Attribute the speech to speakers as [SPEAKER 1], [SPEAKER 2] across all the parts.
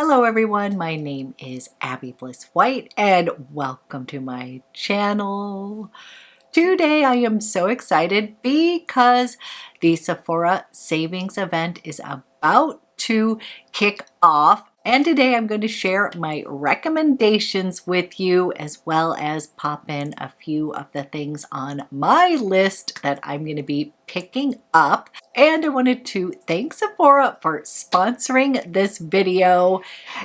[SPEAKER 1] Hello everyone, my name is Abby Bliss White and welcome to my channel. Today I am so excited because the Sephora savings event is about to kick off. And today I'm going to share my recommendations with you, as well as pop in a few of the things on my list that I'm going to be picking up. And I wanted to thank Sephora for sponsoring this video.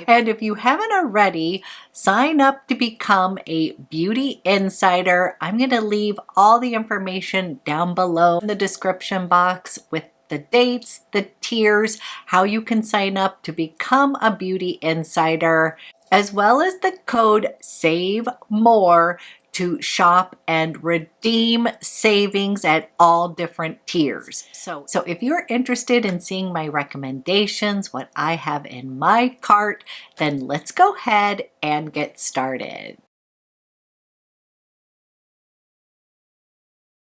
[SPEAKER 1] And if you haven't already, sign up to become a beauty insider. I'm going to leave all the information down below in the description box with the dates, the tiers, how you can sign up to become a beauty insider, as well as the code SAVE MORE to shop and redeem savings at all different tiers. So if you're interested in seeing my recommendations, what I have in my cart, then let's go ahead and get started.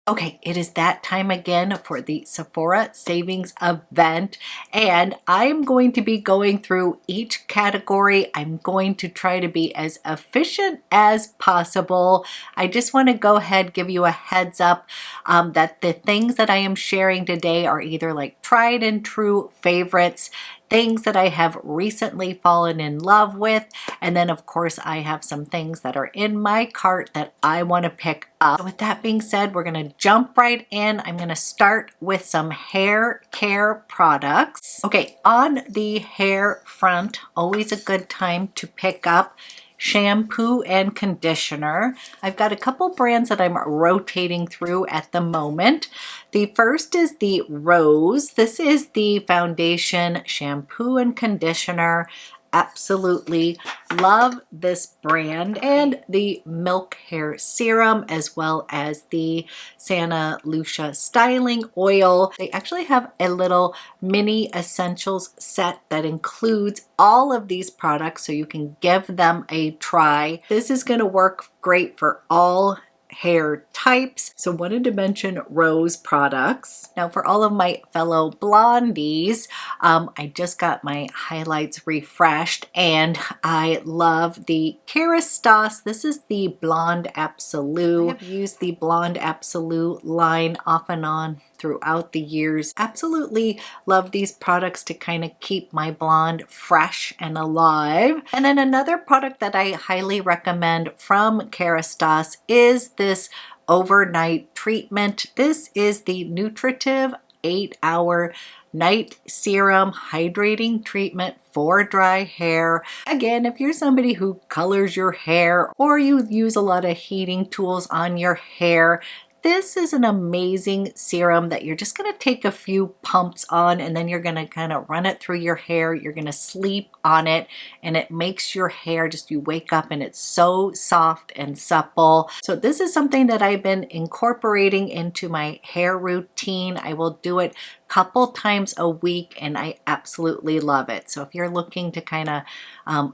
[SPEAKER 1] Okay, it is that time again for the Sephora savings event, and I'm going to be going through each category. I'm going to try to be as efficient as possible. I just want to go ahead, give you a heads up that the things that I am sharing today are either like tried and true favorites, things that I have recently fallen in love with, and then of course I have some things that are in my cart that I want to pick up. So with that being said, we're going to jump right in. I'm going to start with some hair care products. Okay, on the hair front, always a good time to pick up shampoo and conditioner. I've got a couple brands that I'm rotating through at the moment. The first is the Rose. This is the foundation shampoo and conditioner. Absolutely love this brand, and the Milk Hair Serum, as well as the Santa Lucia Styling Oil. They actually have a little mini essentials set that includes all of these products, so you can give them a try. This is going to work great for all hair types. So wanted to mention Rose products. Now for all of my fellow blondies, I just got my highlights refreshed and I love the Kérastase. This is the Blonde Absolute. I have used the Blonde Absolute line off and on throughout the years. Absolutely love these products to kind of keep my blonde fresh and alive. And then another product that I highly recommend from Kérastase is this overnight treatment. This is the Nutritive 8-hour night serum hydrating treatment for dry hair. Again, if you're somebody who colors your hair or you use a lot of heating tools on your hair, this is an amazing serum that you're just going to take a few pumps on, and then you're going to kind of run it through your hair. You're going to sleep on it, and it makes your hair just, you wake up and it's so soft and supple. So this is something that I've been incorporating into my hair routine. I will do it a couple times a week and I absolutely love it. So if you're looking to kind of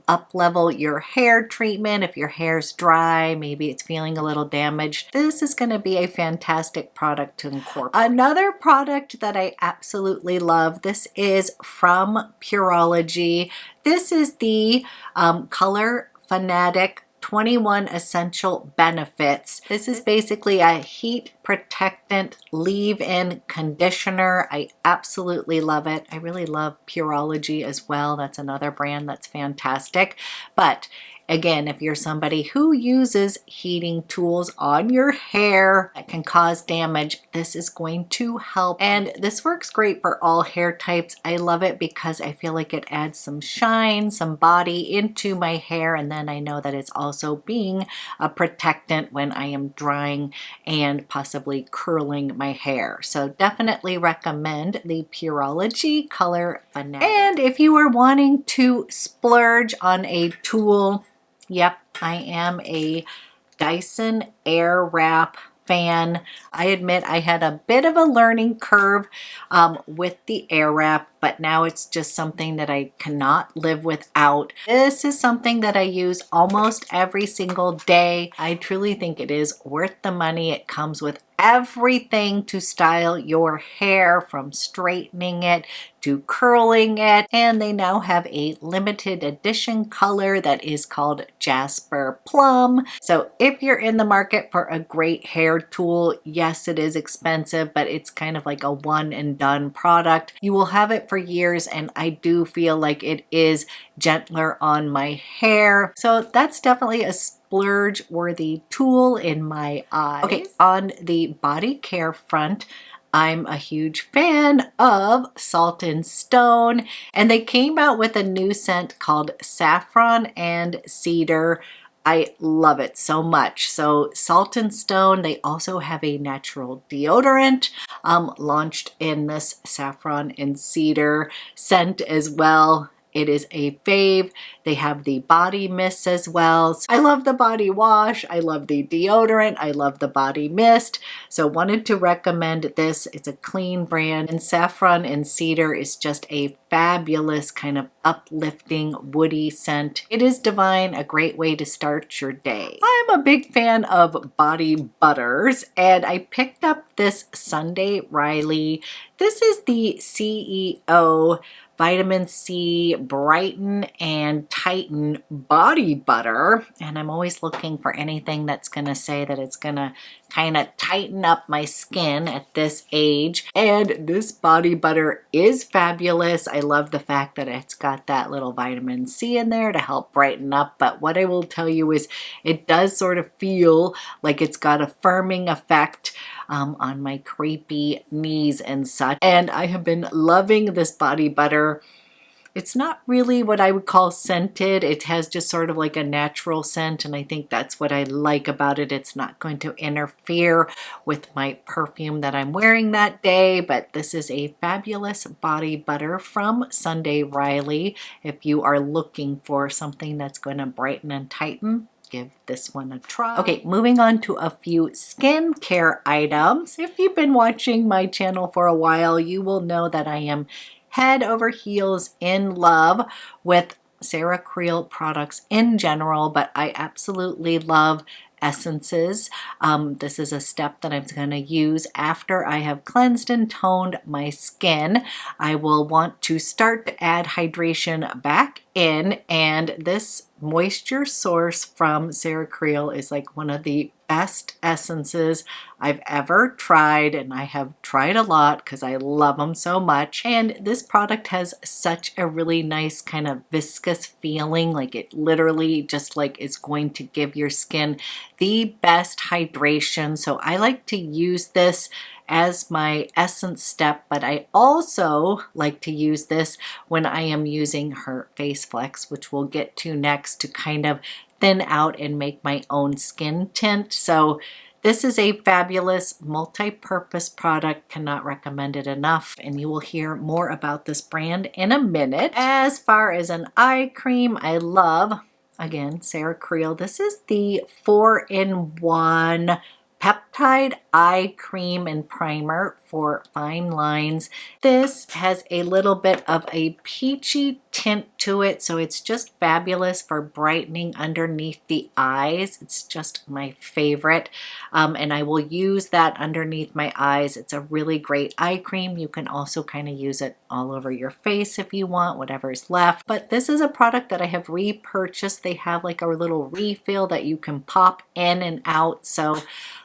[SPEAKER 1] up level your hair treatment, if your hair's dry, maybe it's feeling a little damaged, this is going to be a fantastic product to incorporate. Another product that I absolutely love, this is from Pureology. This is the Color Fanatic 21 Essential Benefits. This is basically a heat protectant leave-in conditioner. I absolutely love it. I really love Pureology as well. That's another brand that's fantastic. But again, if you're somebody who uses heating tools on your hair that can cause damage, this is going to help. And this works great for all hair types. I love it because I feel like it adds some shine, some body into my hair. And then I know that it's also being a protectant when I am drying and possibly curling my hair. So definitely recommend the Pureology Color Fanatic. And if you are wanting to splurge on a tool, yep, I am a Dyson Airwrap fan. I admit I had a bit of a learning curve with the Airwrap, but now it's just something that I cannot live without. This is something that I use almost every single day. I truly think it is worth the money. It comes with everything to style your hair, from straightening it to curling it. And they now have a limited edition color that is called Jasper Plum. So if you're in the market for a great hair tool, yes, it is expensive, but it's kind of like a one and done product. You will have it for years, and I do feel like it is gentler on my hair. So that's definitely a splurge worthy tool in my eyes. Okay, on the body care front, I'm a huge fan of Salt and Stone, and they came out with a new scent called Saffron and Cedar. I love it so much. So Salt and Stone, they also have a natural deodorant launched in this Saffron and Cedar scent as well. It is a fave. They have the body mists as well. I love the body wash. I love the deodorant. I love the body mist. So wanted to recommend this. It's a clean brand, and Saffron and Cedar is just a fabulous kind of uplifting woody scent. It is divine, a great way to start your day. I'm a big fan of body butters, and I picked up this Sunday Riley. This is the CEO Vitamin C Brighten and Tighten Body Butter, and I'm always looking for anything that's gonna say that it's gonna kind of tighten up my skin at this age. And this body butter is fabulous. I love the fact that it's got that little vitamin C in there to help brighten up, but what I will tell you is it does sort of feel like it's got a firming effect on my crepey knees and such. And I have been loving this body butter. It's not really what I would call scented. It has just sort of like a natural scent, and I think that's what I like about it. It's not going to interfere with my perfume that I'm wearing that day, but this is a fabulous body butter from Sunday Riley. If you are looking for something that's going to brighten and tighten, give this one a try. Okay, moving on to a few skincare items. If you've been watching my channel for a while, you will know that I am head over heels in love with CeraCreel products in general, but I absolutely love essences. This is a step that I'm going to use after I have cleansed and toned my skin. I will want to start to add hydration back in, and this moisture source from CeraCreel is like one of the best essences I've ever tried, and I have tried a lot because I love them so much. And this product has such a really nice kind of viscous feeling, like it literally just like is going to give your skin the best hydration. So I like to use this as my essence step, but I also like to use this when I am using her Face Flex, which we'll get to next, to kind of thin out and make my own skin tint. So this is a fabulous multi-purpose product. Cannot recommend it enough, and you will hear more about this brand in a minute. As far as an eye cream, I love, again, CeraCreel. This is the 4-in-1 peptide eye cream and primer for fine lines. This has a little bit of a peachy tint to it, so it's just fabulous for brightening underneath the eyes. It's just my favorite, and I will use that underneath my eyes. It's a really great eye cream. You can also kind of use it all over your face if you want, whatever's left. But this is a product that I have repurchased. They have like a little refill that you can pop in and out, so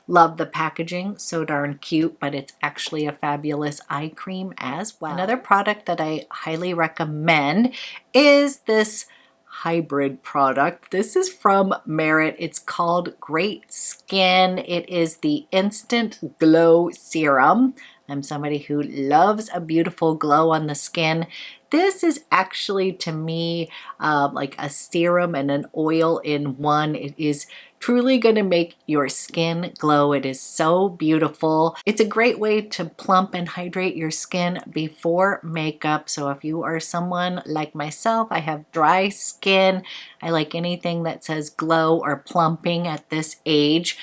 [SPEAKER 1] love the packaging, so darn cute, but it's actually a fabulous eye cream as well. Another product that I highly recommend is this hybrid product. This is from Merit. It's called Great Skin. It is the Instant Glow Serum. I'm somebody who loves a beautiful glow on the skin. This is actually, to me, like a serum and an oil in one. It is truly going to make your skin glow. It is so beautiful. It's a great way to plump and hydrate your skin before makeup. So if you are someone like myself, I have dry skin. I like anything that says glow or plumping at this age.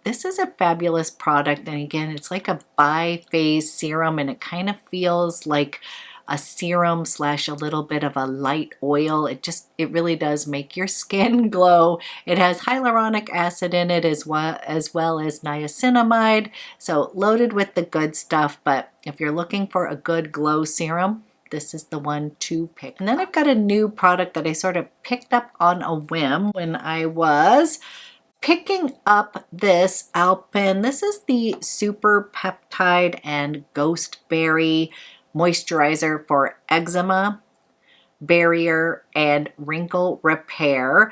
[SPEAKER 1] This is a fabulous product. And again, it's like a bi-phase serum, and it kind of feels like a serum slash a little bit of a light oil. It really does make your skin glow. It has hyaluronic acid in it as well as niacinamide, so loaded with the good stuff. But if you're looking for a good glow serum, this is the one to pick. And then I've got a new product that I sort of picked up on a whim when I was picking up this Alpen. This is the Super Peptide and Ghost Berry Moisturizer for eczema, barrier, and wrinkle repair.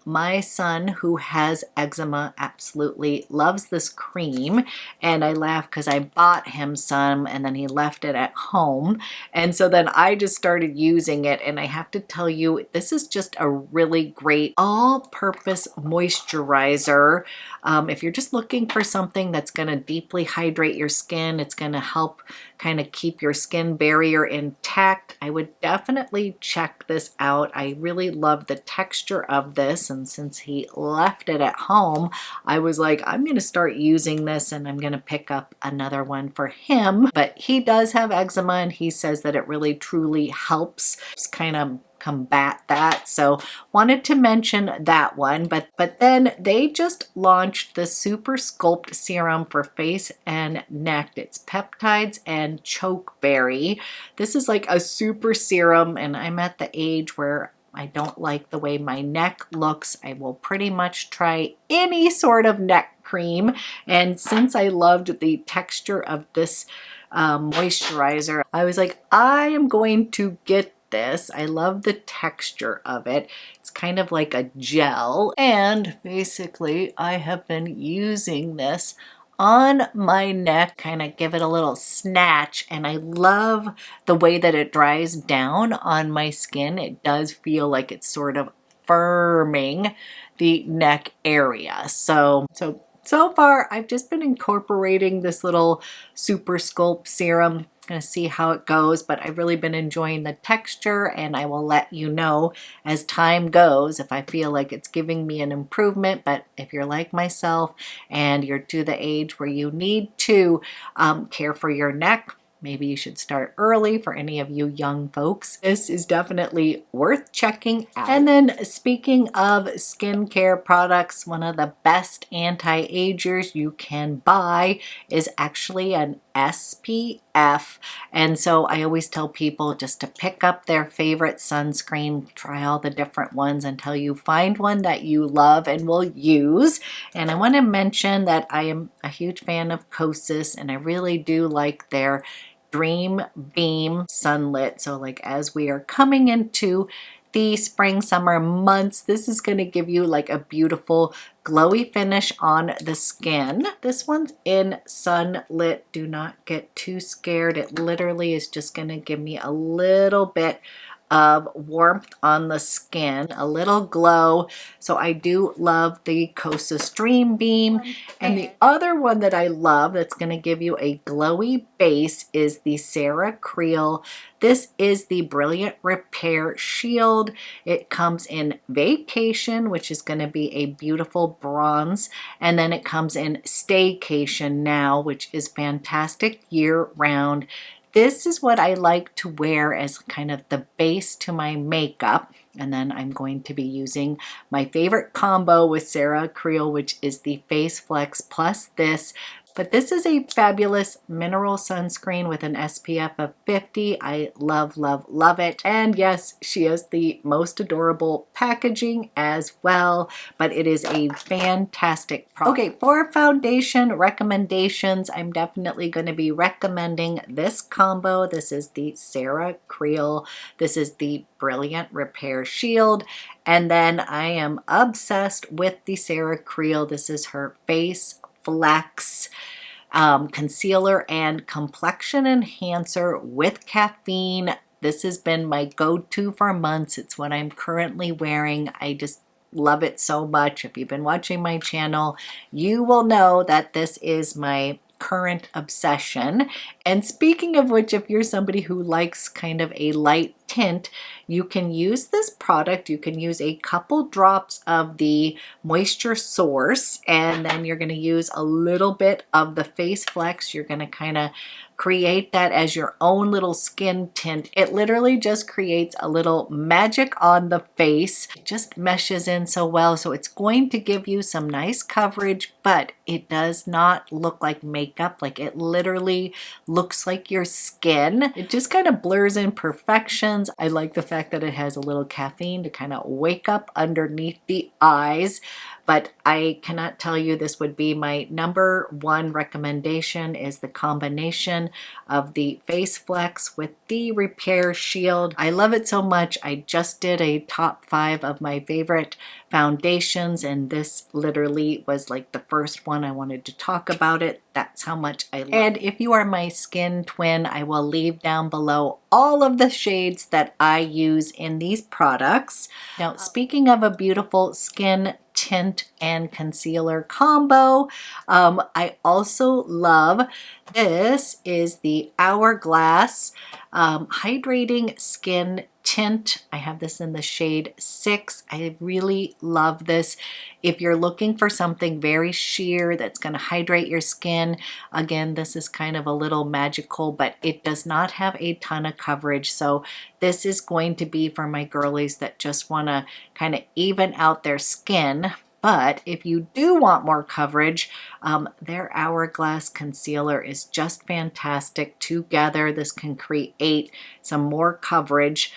[SPEAKER 1] My son, who has eczema, absolutely loves this cream, and I laugh because I bought him some and then he left it at home, and so then I just started using it, and I have to tell you, this is just a really great all-purpose moisturizer. If you're just looking for something that's going to deeply hydrate your skin, it's going to help kind of keep your skin barrier intact, I would definitely check this out. I really love the texture of this, and since he left it at home, I was like, I'm going to start using this, and I'm going to pick up another one for him. But he does have eczema, and he says that it really truly helps kind of combat that, so wanted to mention that one. But then they just launched the Super Sculpt Serum for face and neck. It's peptides and chokeberry. This is like a super serum, and I'm at the age where I don't like the way my neck looks. I will pretty much try any sort of neck cream, and since I loved the texture of this moisturizer, I was like, I am going to get this. I love the texture of it. It's kind of like a gel, and basically I have been using this on my neck, kind of give it a little snatch, and I love the way that it dries down on my skin. It does feel like it's sort of firming the neck area. So far I've just been incorporating this little Super Sculpt serum. Gonna see how it goes, but I've really been enjoying the texture, and I will let you know as time goes if I feel like it's giving me an improvement. But if you're like myself and you're to the age where you need to care for your neck, maybe you should start early. For any of you young folks, this is definitely worth checking out. And then speaking of skincare products, one of the best anti-agers you can buy is actually an SPF. And so I always tell people just to pick up their favorite sunscreen, try all the different ones until you find one that you love and will use. And I want to mention that I am a huge fan of Kosas, and I really do like their Dream Beam Sunlit. So like as we are coming into the spring summer months, this is going to give you like a beautiful glowy finish on the skin. This one's in Sunlit. Do not get too scared. It literally is just going to give me a little bit of warmth on the skin, a little glow. So I do love the Kosas Dream Beam. And the other one that I love that's going to give you a glowy base is the CeraCreel. This is the Brilliant Repair Shield. It comes in Vacation, which is going to be a beautiful bronze, and then it comes in Staycation Now, which is fantastic year-round. This is what I like to wear as kind of the base to my makeup. And then I'm going to be using my favorite combo with CeraCreel, which is the Face Flex plus this. But this is a fabulous mineral sunscreen with an SPF of 50. I love, love, love it. And yes, she has the most adorable packaging as well, but it is a fantastic product. Okay, for foundation recommendations, I'm definitely going to be recommending this combo. This is the CeraCreel. This is the Brilliant Repair Shield. And then I am obsessed with the CeraCreel. This is her Face Flex concealer and complexion enhancer with caffeine. This has been my go-to for months. It's what I'm currently wearing. I just love it so much. If you've been watching my channel, you will know that this is my current obsession. And speaking of which, if you're somebody who likes kind of a light tint, you can use this product. You can use a couple drops of the Moisture Source, and then you're going to use a little bit of the Face Flex. You're going to kind of create that as your own little skin tint. It literally just creates a little magic on the face. It just meshes in so well. So it's going to give you some nice coverage, but it does not look like makeup. Like it literally looks like your skin. It just kind of blurs in perfections. I like the fact that it has a little caffeine to kind of wake up underneath the eyes. But I cannot tell you, this would be my number one recommendation, is the combination of the Face Flex with the Repair Shield. I love it so much. I just did a top 5 of my favorite foundations, and this literally was like the first one I wanted to talk about it. That's how much I love it. And if you are my skin twin, I will leave down below all of the shades that I use in these products. Now, speaking of a beautiful skin tint and concealer combo, I also love, this is the Hourglass Hydrating Skin Tint. I have this in the shade 6. I really love this. If you're looking for something very sheer that's going to hydrate your skin, again, this is kind of a little magical, but it does not have a ton of coverage. So this is going to be for my girlies that just want to kind of even out their skin. But if you do want more coverage, their Hourglass concealer is just fantastic. Together, this can create some more coverage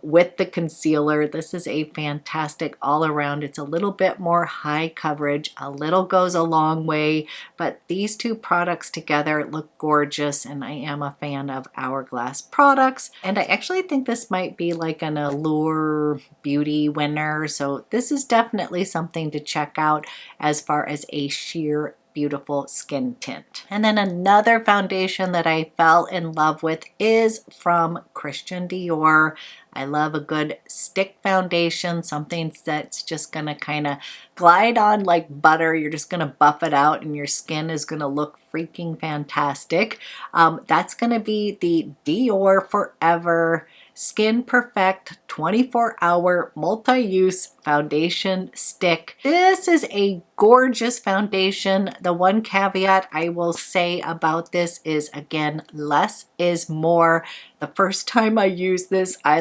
[SPEAKER 1] with the concealer. This is a fantastic all around. It's a little bit more high coverage. A little goes a long way, but these two products together look gorgeous, and I am a fan of Hourglass products. And I actually think this might be like an Allure Beauty winner. So this is definitely something to check out as far as a sheer beautiful skin tint. And then another foundation that I fell in love with is from Christian Dior. I love a good stick foundation, something that's just gonna kind of glide on like butter. You're just gonna buff it out and your skin is gonna look freaking fantastic. That's gonna be the Dior Forever Skin Perfect 24-hour multi-use foundation stick. This is a gorgeous foundation. The one caveat I will say about this is, again, less is more. The first time I used this, I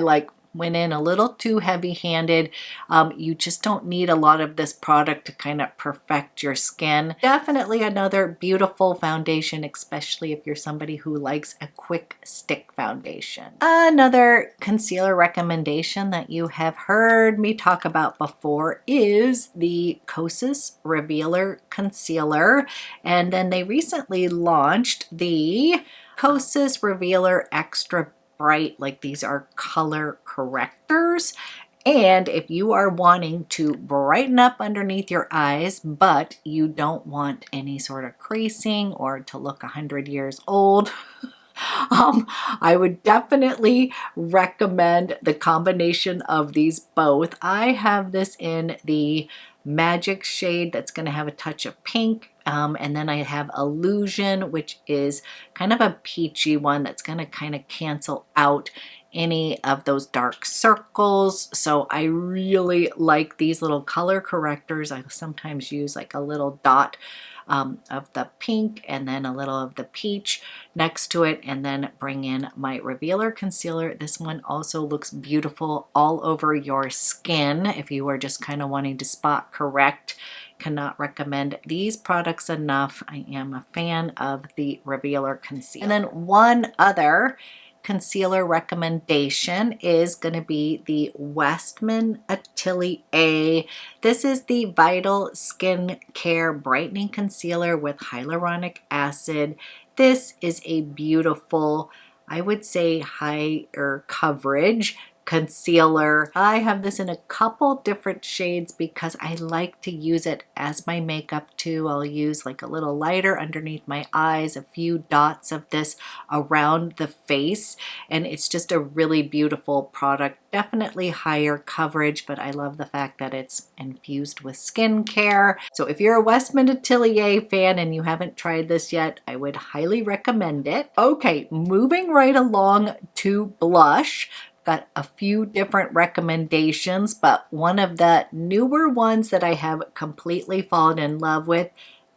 [SPEAKER 1] went in a little too heavy-handed. You just don't need a lot of this product to kind of perfect your skin. Definitely another beautiful foundation, especially if you're somebody who likes a quick stick foundation. Another concealer recommendation that you have heard me talk about before is the Kosas Revealer Concealer. And then they recently launched the Kosas Revealer Extra Bright. Like, these are color correctors, and if you are wanting to brighten up underneath your eyes but you don't want any sort of creasing or to look 100 years old, I would definitely recommend the combination of these both. I have this in the Magic shade that's going to have a touch of pink, and then I have Illusion, which is kind of a peachy one that's going to kind of cancel out any of those dark circles. So I really like these little color correctors. I sometimes use like a little dot of the pink and then a little of the peach next to it, and then bring in my Revealer Concealer. This one also looks beautiful all over your skin if you are just kind of wanting to spot correct. Cannot recommend these products enough. I am a fan of the Revealer Concealer. And then one other concealer recommendation is going to be the Westman Atelier. This is the Vital Skin Care Brightening Concealer with hyaluronic acid. This is a beautiful, I would say, higher coverage concealer. I have this in a couple different shades because I like to use it as my makeup too. I'll use like a little lighter underneath my eyes, a few dots of this around the face, and it's just a really beautiful product. Definitely higher coverage, but I love the fact that it's infused with skincare. So if you're a Westman Atelier fan and you haven't tried this yet, I would highly recommend it. Okay, moving right along to blush. Got a few different recommendations, but one of the newer ones that I have completely fallen in love with,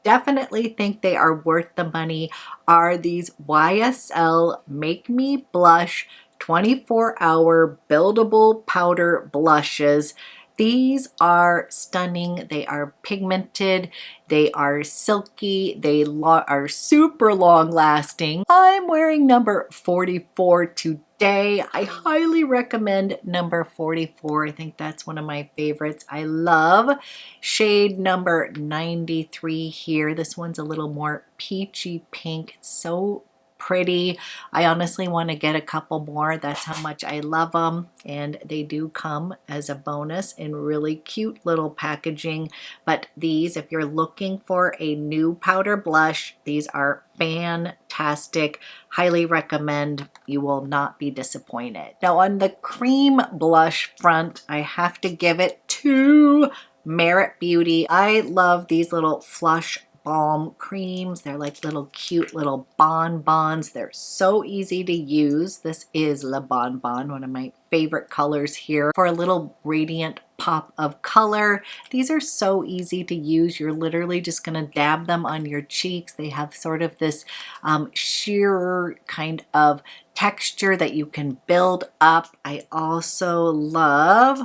[SPEAKER 1] definitely think they are worth the money are these YSL Make Me Blush 24-hour buildable powder blushes. These are stunning. They are pigmented. They are silky. They are super long lasting. I'm wearing number 44 today. I highly recommend number 44. I think that's one of my favorites. I love shade number 93 here. This one's a little more peachy pink. It's so pretty. I honestly want to get a couple more. That's how much I love them. And they do come as a bonus in really cute little packaging. But these, if you're looking for a new powder blush, these are fantastic. Highly recommend. You will not be disappointed. Now on the cream blush front, I have to give it to Merit Beauty. I love these little flush balm creams. They're like little cute little bonbons. They're so easy to use. This is Le Bonbon, one of my favorite colors here for a little radiant pop of color. These are so easy to use. You're literally just going to dab them on your cheeks. They have sort of this sheer kind of texture that you can build up. I also love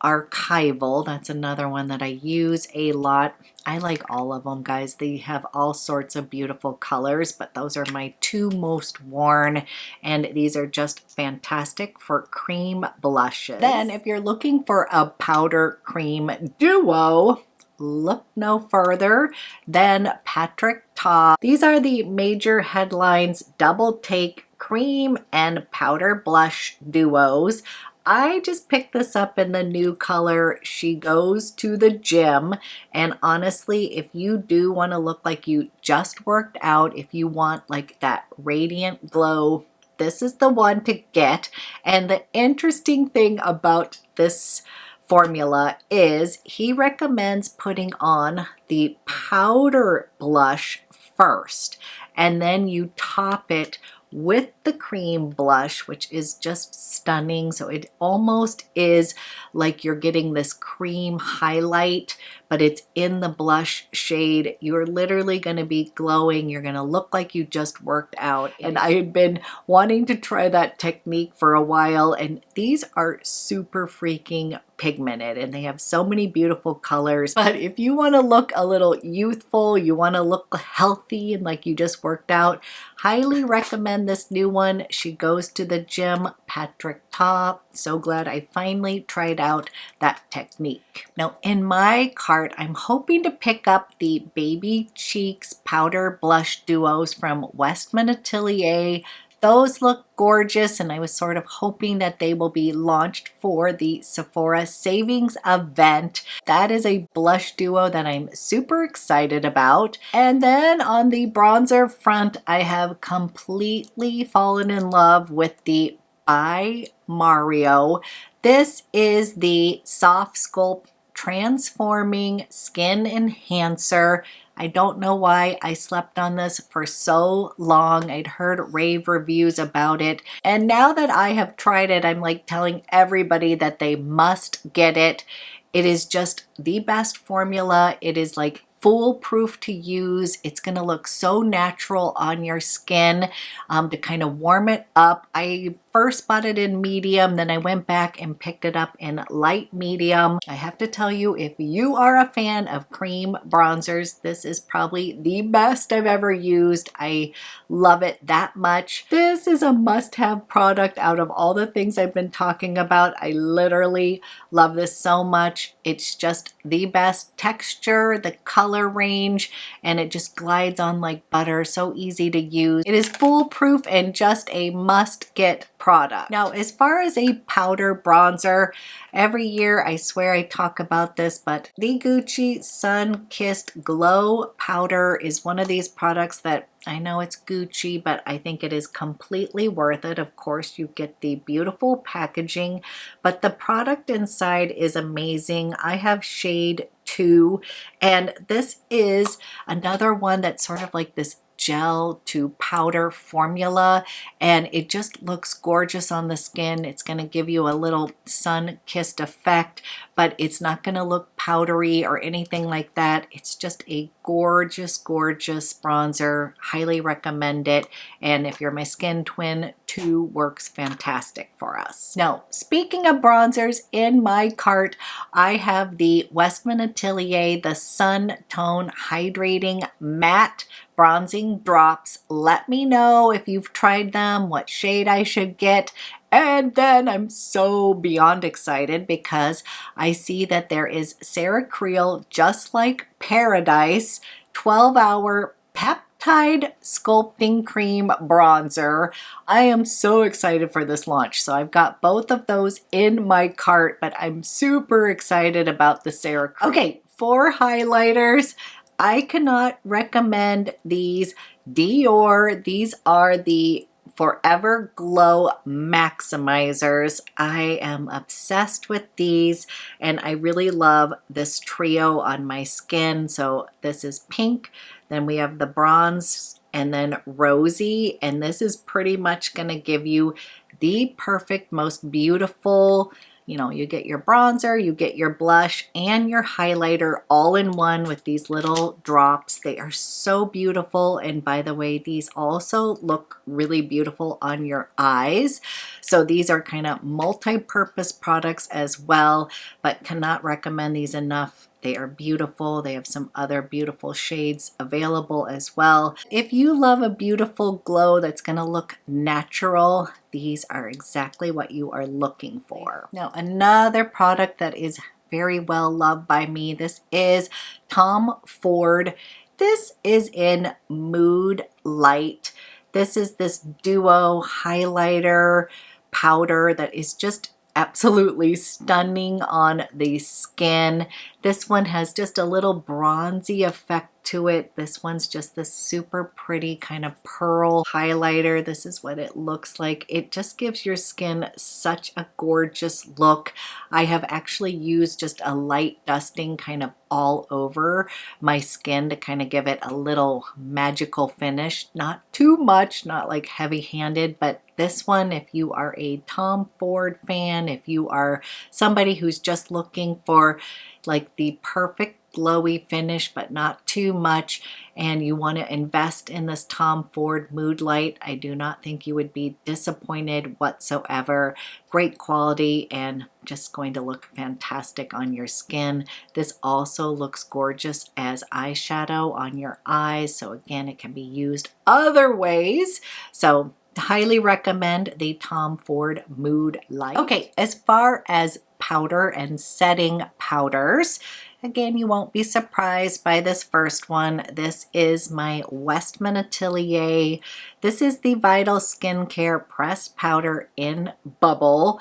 [SPEAKER 1] Archival. That's another one that I use a lot. I like all of them, guys. They have all sorts of beautiful colors, but those are my two most worn, and these are just fantastic for cream blushes. Then if you're looking for a powder cream duo, look no further than Patrick Ta. These are the Major Headlines Double Take Cream and Powder Blush Duos. I just picked this up in the new color She Goes to the Gym, and honestly, if you do want to look like you just worked out, if you want like that radiant glow, this is the one to get. And the interesting thing about this formula is he recommends putting on the powder blush first, and then you top it with the cream blush, which is just stunning. So it almost is like you're getting this cream highlight, but it's in the blush shade. You're literally going to be glowing. You're going to look like you just worked out. And I had been wanting to try that technique for a while, and these are super freaking pigmented and they have so many beautiful colors. But if you want to look a little youthful, you want to look healthy and like you just worked out, highly recommend this new one. She Goes to the Gym, Patrick Ta. So glad I finally tried out that technique. Now in my cart, I'm hoping to pick up the Baby Cheeks Powder Blush Duos from Westman Atelier. Those look gorgeous, and I was sort of hoping that they will be launched for the Sephora savings event. That is a blush duo that I'm super excited about. And then on the bronzer front, I have completely fallen in love with the By Mario. This is the Soft Sculpt Transforming Skin Enhancer. I don't know why I slept on this for so long. I'd heard rave reviews about it. And now that I have tried it, I'm like telling everybody that they must get it. It is just the best formula. It is like foolproof to use. It's going to look so natural on your skin to kind of warm it up. I first bought it in medium, then I went back and picked it up in light medium. I have to tell you, if you are a fan of cream bronzers, this is probably the best I've ever used. I love it that much. This is a must-have product out of all the things I've been talking about. I literally love this so much. It's just the best texture, the color range, and it just glides on like butter. So easy to use. It is foolproof and just a must-get product. Now, as far as a powder bronzer, every year I swear I talk about this, but the Gucci Sun Kissed Glow Powder is one of these products that I know it's Gucci, but I think it is completely worth it. Of course, you get the beautiful packaging, but the product inside is amazing. I have shade 2, and this is another one that's sort of like this gel to powder formula, and it just looks gorgeous on the skin. It's going to give you a little sun-kissed effect, but it's not going to look powdery or anything like that. It's just a gorgeous, gorgeous bronzer. Highly recommend it. And if you're my skin twin, 2 works fantastic for us. Now, speaking of bronzers, in my cart, I have the Westman Atelier, the Sun Tone Hydrating Matte Bronzing Drops. Let me know if you've tried them, what shade I should get. And then I'm so beyond excited because I see that there is Sarah Creel Just Like Paradise 12-hour peptide sculpting cream bronzer. I am so excited for this launch. So I've got both of those in my cart, but I'm super excited about the Sarah Creel. Okay, for highlighters, I cannot recommend these Dior. These are the Forever Glow Maximizers. I am obsessed with these, and I really love this trio on my skin. So this is pink, then we have the bronze, and then rosy, and this is pretty much going to give you the perfect, most beautiful, you get your bronzer, you get your blush, and your highlighter all in one with these little drops. They are so beautiful. And by the way, these also look really beautiful on your eyes. So these are kind of multi-purpose products as well, but cannot recommend these enough. They are beautiful. They have some other beautiful shades available as well. If you love a beautiful glow that's going to look natural, these are exactly what you are looking for. Now, another product that is very well loved by me, this is Tom Ford. This is in Mood Light. This is this duo highlighter powder that is just absolutely stunning on the skin. This one has just a little bronzy effect to it. This one's just this super pretty kind of pearl highlighter. This is what it looks like. It just gives your skin such a gorgeous look. I have actually used just a light dusting kind of all over my skin to kind of give it a little magical finish. Not too much, not like heavy-handed, but this one, if you are a Tom Ford fan, if you are somebody who's just looking for like the perfect glowy finish but not too much, and you want to invest in this Tom Ford Mood Light, I do not think you would be disappointed whatsoever. Great quality and just going to look fantastic on your skin. This also looks gorgeous as eyeshadow on your eyes, so again, it can be used other ways. So highly recommend the Tom Ford Mood Light. Okay, as far as powder and setting powders, again, you won't be surprised by this first one. This is my Westman Atelier. This is the Vital Skincare Pressed Powder in Bubble.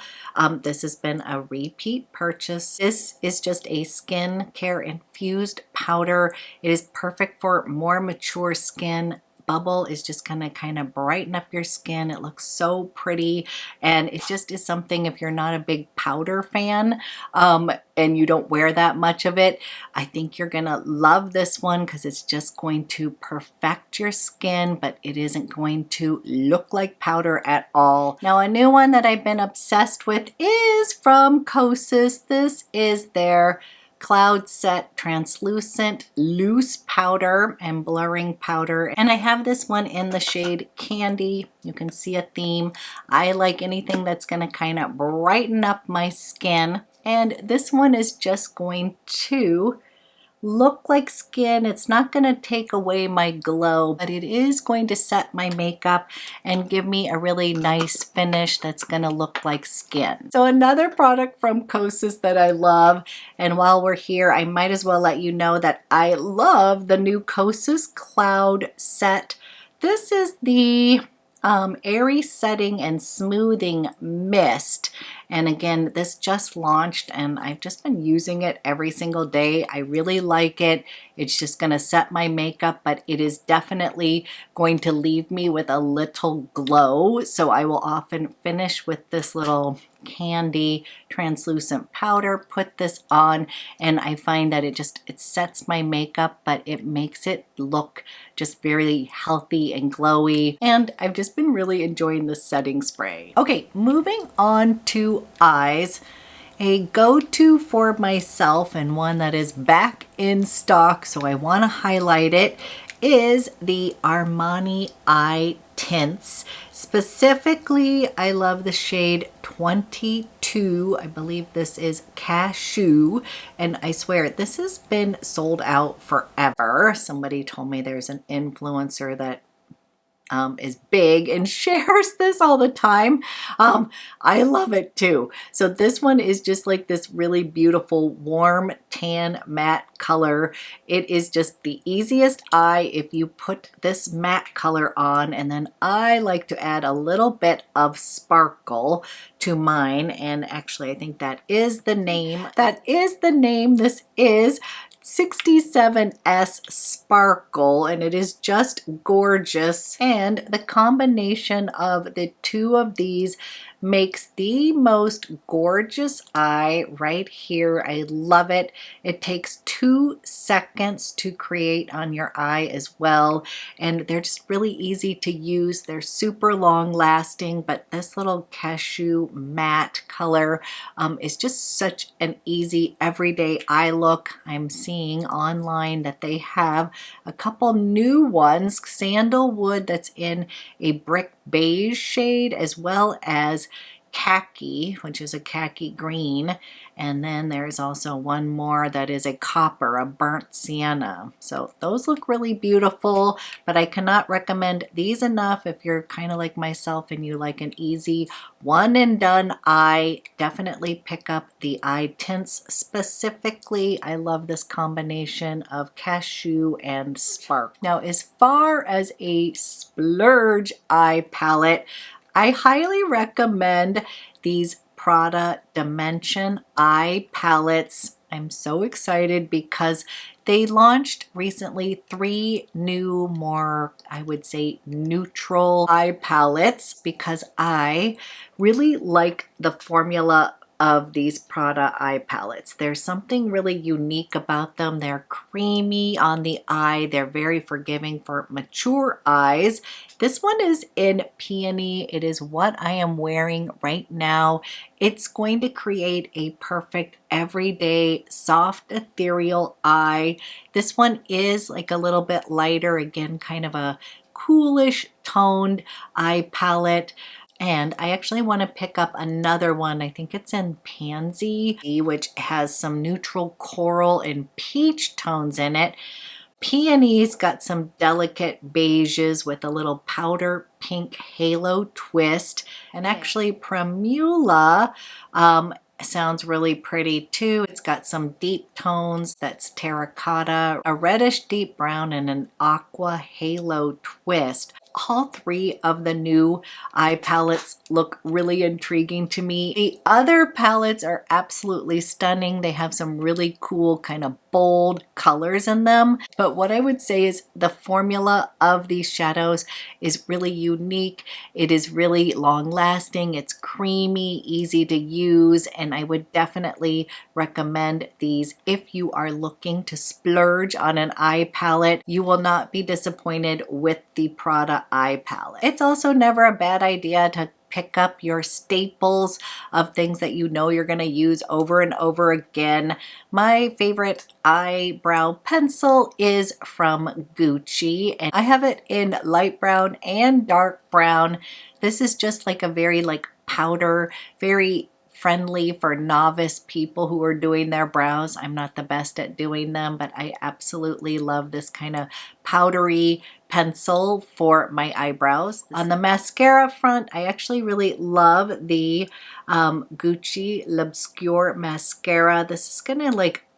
[SPEAKER 1] This has been a repeat purchase. This is just a skincare infused powder. It is perfect for more mature skin. Bubble is just going to kind of brighten up your skin. It looks so pretty, and it just is something, if you're not a big powder fan and you don't wear that much of it, I think you're going to love this one because it's just going to perfect your skin, but it isn't going to look like powder at all. Now, a new one that I've been obsessed with is from Kosas. This is their Cloud Set Translucent Loose Powder and Blurring Powder. And I have this one in the shade Candy. You can see a theme. I like anything that's going to kind of brighten up my skin. And this one is just going to look like skin. It's not going to take away my glow, but it is going to set my makeup and give me a really nice finish that's going to look like skin. So another product from Kosas that I love, and while we're here, I might as well let you know that I love the new Kosas Cloud Set. This is the Airy Setting and Smoothing Mist. And again, this just launched and I've just been using it every single day. I really like it. It's just going to set my makeup, but it is definitely going to leave me with a little glow. So I will often finish with this little candy translucent powder, put this on, and I find that it sets my makeup, but it makes it look just very healthy and glowy. And I've just been really enjoying this setting spray. Okay, moving on to eyes. A go-to for myself, and one that is back in stock, so I want to highlight it, is the Armani Eye Tints. Specifically, I love the shade 22. I believe this is Cashew, and I swear this has been sold out forever. Somebody told me there's an influencer that is big and shares this all the time. I love it too. So this one is just like this really beautiful warm tan matte color. It is just the easiest eye if you put this matte color on, and then I like to add a little bit of sparkle to mine, and actually I think that is the name. This is 67S Sparkle, and it is just gorgeous. And the combination of the two of these makes the most gorgeous eye right here. I love it. It takes 2 seconds to create on your eye as well, and they're just really easy to use. They're super long lasting, but this little cashew matte color is just such an easy everyday eye look. I'm seeing online that they have a couple new ones, sandalwood that's in a brick beige shade, as well as khaki, which is a khaki green, and then there's also one more that is a copper, a burnt sienna. So those look really beautiful, but I cannot recommend these enough if you're kind of like myself and you like an easy one and done eye. Definitely pick up the eye tints. Specifically, I love this combination of cashew and spark. Now, as far as a splurge eye palette, I highly recommend these Prada Dimension eye palettes. I'm so excited because they launched recently 3 new, more, I would say, neutral eye palettes, because I really like the formula of these Prada eye palettes. There's something really unique about them. They're creamy on the eye. They're very forgiving for mature eyes. This one is in Peony. It is what I am wearing right now. It's going to create a perfect everyday soft ethereal eye. This one is like a little bit lighter, again, kind of a coolish toned eye palette. And I actually want to pick up another one. I think it's in Pansy, which has some neutral coral and peach tones in it. Peony's got some delicate beiges with a little powder pink halo twist. And actually Primula sounds really pretty too. It's got some deep tones, that's terracotta, a reddish deep brown, and an aqua halo twist. All 3 of the new eye palettes look really intriguing to me. The other palettes are absolutely stunning. They have some really cool kind of bold colors in them. But what I would say is the formula of these shadows is really unique. It is really long lasting. It's creamy, easy to use, and I would definitely recommend these if you are looking to splurge on an eye palette. You will not be disappointed with the Prada eye palette. It's also never a bad idea to pick up your staples of things that you know you're going to use over and over again. My favorite eyebrow pencil is from Gucci, and I have it in light brown and dark brown. This is just like a very powder, very friendly for novice people who are doing their brows. I'm not the best at doing them, but I absolutely love this kind of powdery pencil for my eyebrows. On the mascara front, I actually really love the Gucci L'Obscure mascara. This is gonna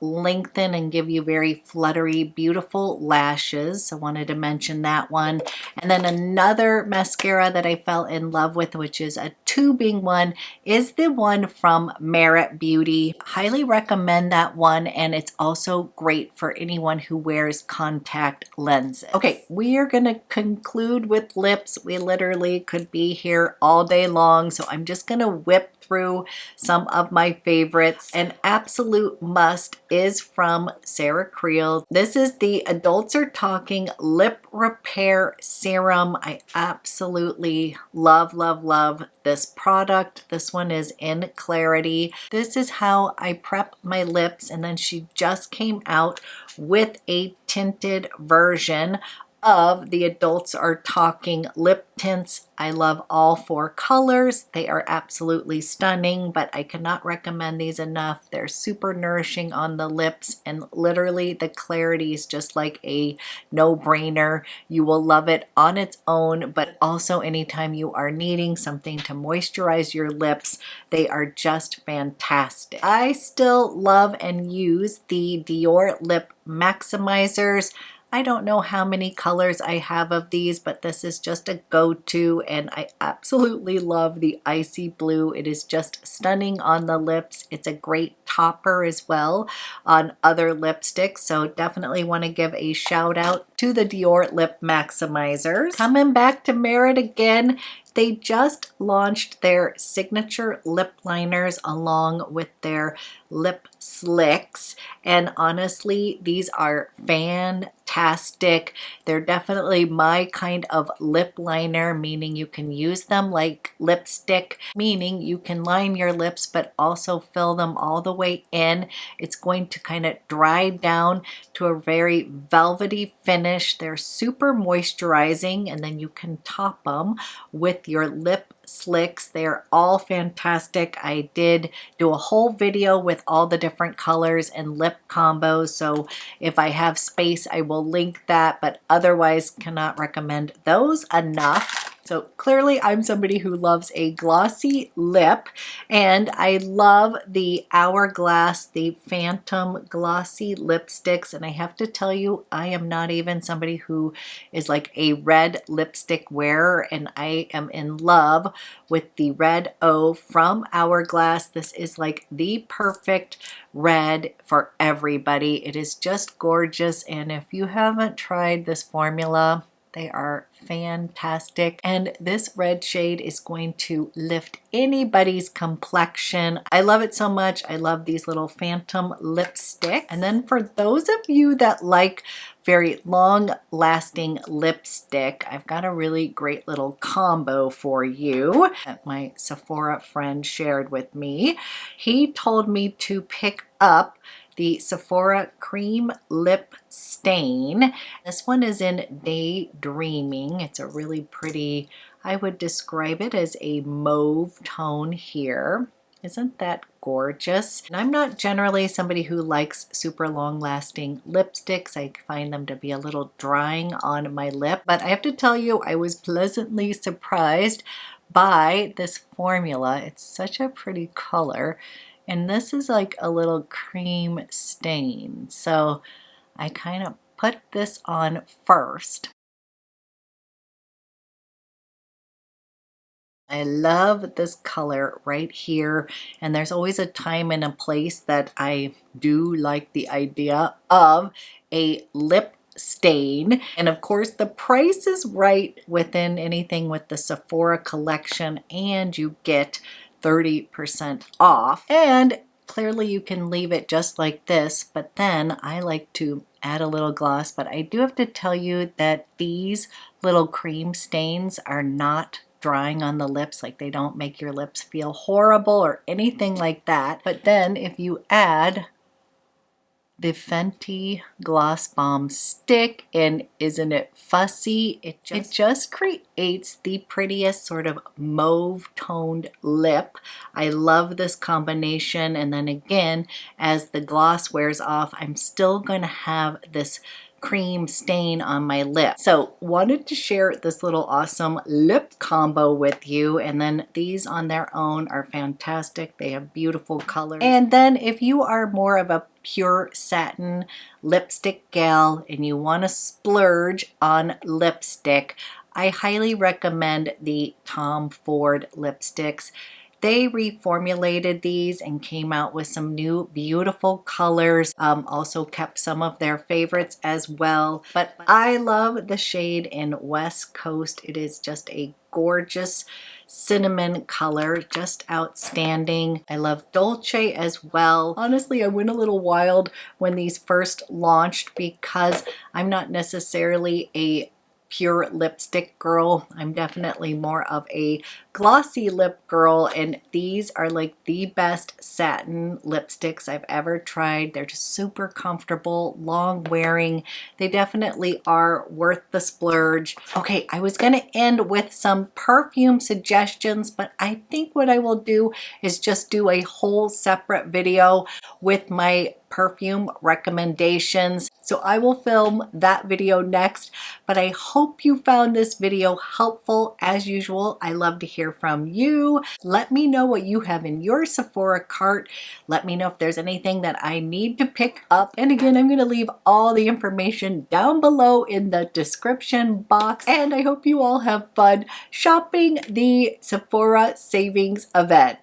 [SPEAKER 1] lengthen and give you very fluttery, beautiful lashes. So wanted to mention that one. And then another mascara that I fell in love with, which is a tubing one, is the one from Merit Beauty. Highly recommend that one, and it's also great for anyone who wears contact lenses. Okay, we are gonna conclude with lips. We literally could be here all day long, so I'm just gonna whip through some of my favorites. An absolute must is from Sarah Creel. This is the Adults Are Talking Lip Repair Serum. I absolutely love, love, love this product. This one is in Clarity. This is how I prep my lips, and then she just came out with a tinted version of the Adults Are Talking lip tints. I love all 4 colors. They are absolutely stunning, but I cannot recommend these enough. They're super nourishing on the lips, and literally the clarity is just like a no-brainer. You will love it on its own, but also anytime you are needing something to moisturize your lips, they are just fantastic. I still love and use the Dior Lip Maximizers. I don't know how many colors I have of these, but this is just a go-to, and I absolutely love the icy blue. It is just stunning on the lips. It's a great topper as well on other lipsticks, so definitely want to give a shout out to the Dior Lip Maximizers. Coming back to Merit again, they just launched their signature lip liners along with their lip slicks, and honestly, these are fantastic. They're definitely my kind of lip liner, meaning you can use them like lipstick, meaning you can line your lips but also fill them all the way in. It's going to kind of dry down to a very velvety finish. They're super moisturizing, and then you can top them with your lip slicks. They're all fantastic. I did do a whole video with all the different colors and lip combos, so if I have space I will link that, but otherwise cannot recommend those enough. So clearly I'm somebody who loves a glossy lip, and I love the Hourglass, the Phantom glossy lipsticks, and I have to tell you, I am not even somebody who is like a red lipstick wearer, and I am in love with the Red O from Hourglass. This is like the perfect red for everybody. It is just gorgeous, and if you haven't tried this formula, they are fantastic, and this red shade is going to lift anybody's complexion. I love it so much. I love these little Phantom lipsticks. And then for those of you that like very long lasting lipstick, I've got a really great little combo for you that my Sephora friend shared with me. He told me to pick up the Sephora Cream Lip Stain. This one is in Daydreaming. It's a really pretty, I would describe it as a mauve tone here. Isn't that gorgeous? And I'm not generally somebody who likes super long lasting lipsticks. I find them to be a little drying on my lip, but I have to tell you, I was pleasantly surprised by this formula. It's such a pretty color. And this is like a little cream stain. So I kind of put this on first. I love this color right here, and there's always a time and a place that I do like the idea of a lip stain, and of course the price is right within anything with the Sephora collection, and you get 30% off, and clearly you can leave it just like this, but then I like to add a little gloss. But I do have to tell you that these little cream stains are not drying on the lips, like they don't make your lips feel horrible or anything like that. But then if you add the Fenty Gloss Bomb stick, and isn't it fussy? It just creates the prettiest sort of mauve toned lip. I love this combination, and then again, as the gloss wears off, I'm still going to have this cream stain on my lip. So wanted to share this little awesome lip combo with you. And then these on their own are fantastic. They have beautiful colors. And then if you are more of a pure satin lipstick gal and you want to splurge on lipstick, I highly recommend the Tom Ford lipsticks. They reformulated these and came out with some new beautiful colors. Also kept some of their favorites as well. But I love the shade in West Coast. It is just a gorgeous cinnamon color, just outstanding. I love Dolce as well. Honestly, I went a little wild when these first launched because I'm not necessarily a pure lipstick girl. I'm definitely more of a glossy lip girl, and these are like the best satin lipsticks I've ever tried. They're just super comfortable, long wearing. They definitely are worth the splurge. Okay, I was gonna end with some perfume suggestions, but I think what I will do is just do a whole separate video with my perfume recommendations. So I will film that video next, but I hope you found this video helpful. As usual, I love to hear from you. Let me know what you have in your Sephora cart. Let me know if there's anything that I need to pick up. And again, I'm going to leave all the information down below in the description box. And I hope you all have fun shopping the Sephora savings event.